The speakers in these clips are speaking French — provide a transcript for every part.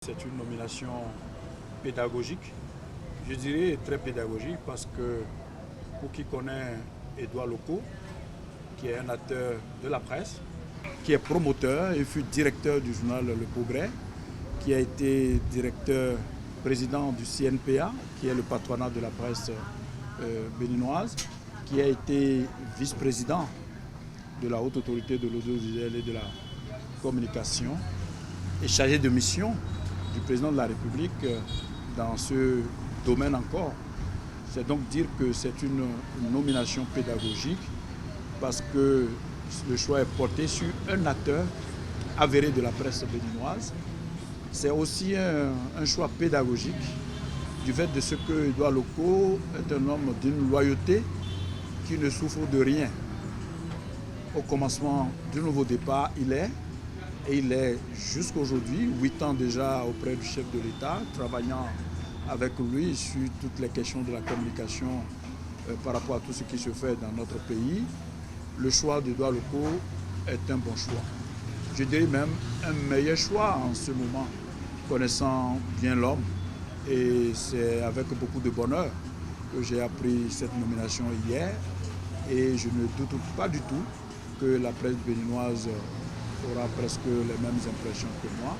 C'est une nomination pédagogique, je dirais très pédagogique parce que pour qui connaît Édouard Locaux, qui est un acteur de la presse, qui est promoteur et fut directeur du journal Le Progrès, qui a été directeur président du CNPA, qui est le patronat de la presse béninoise, qui a été vice-président de la haute autorité de l'audiovisuel et de la communication et chargé de mission du président de la République dans ce domaine encore. C'est donc dire que c'est une nomination pédagogique parce que le choix est porté sur un acteur avéré de la presse béninoise. C'est aussi un choix pédagogique du fait de ce que Édouard Locaux est un homme d'une loyauté qui ne souffre de rien. Au commencement du nouveau départ, il est jusqu'à aujourd'hui, 8 ans déjà auprès du chef de l'État, travaillant avec lui sur toutes les questions de la communication par rapport à tout ce qui se fait dans notre pays. Le choix d'Édouard Locaux est un bon choix. Je dirais même un meilleur choix en ce moment, connaissant bien l'homme. Et c'est avec beaucoup de bonheur que j'ai appris cette nomination hier. Et je ne doute pas du tout que la presse béninoise aura presque les mêmes impressions que moi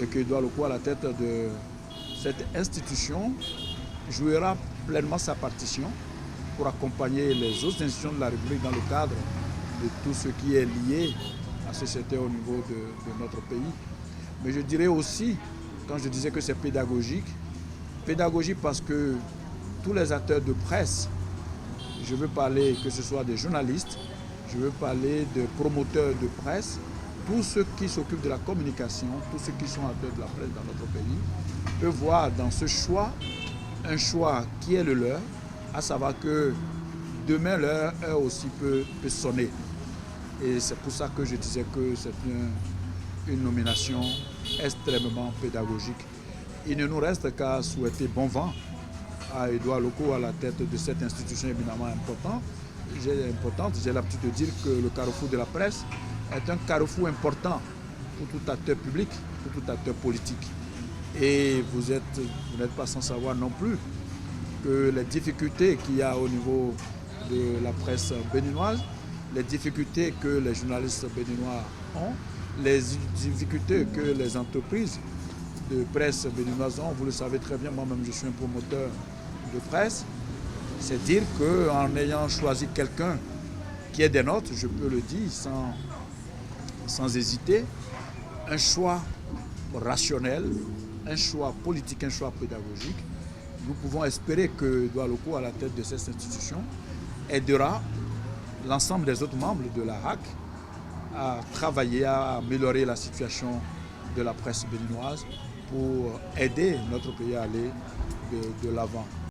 et que Édouard Locaux, à la tête de cette institution, jouera pleinement sa partition pour accompagner les autres institutions de la République dans le cadre de tout ce qui est lié à ce secteur au niveau de notre pays. Mais je dirais aussi, quand je disais que c'est pédagogique parce que tous les acteurs de presse, je veux parler que ce soit des journalistes, je veux parler de promoteurs de presse, tous ceux qui s'occupent de la communication, tous ceux qui sont acteurs de la presse dans notre pays, peuvent voir dans ce choix un choix qui est le leur, à savoir que demain leur heure aussi peut sonner. Et c'est pour ça que je disais que c'est une nomination extrêmement pédagogique. Il ne nous reste qu'à souhaiter bon vent à Édouard Locaux à la tête de cette institution éminemment importante. J'ai l'habitude de dire que le carrefour de la presse est un carrefour important pour tout acteur public, pour tout acteur politique. Et vous n'êtes pas sans savoir non plus que les difficultés qu'il y a au niveau de la presse béninoise, les difficultés que les journalistes béninois ont, les difficultés que les entreprises de presse béninoises ont, vous le savez très bien, moi-même je suis un promoteur de presse, c'est dire qu'en ayant choisi quelqu'un qui est des nôtres, je peux le dire sans hésiter, un choix rationnel, un choix politique, un choix pédagogique, nous pouvons espérer que Édouard Locaux, à la tête de cette institution, aidera l'ensemble des autres membres de la RAC à travailler, à améliorer la situation de la presse béninoise pour aider notre pays à aller de l'avant.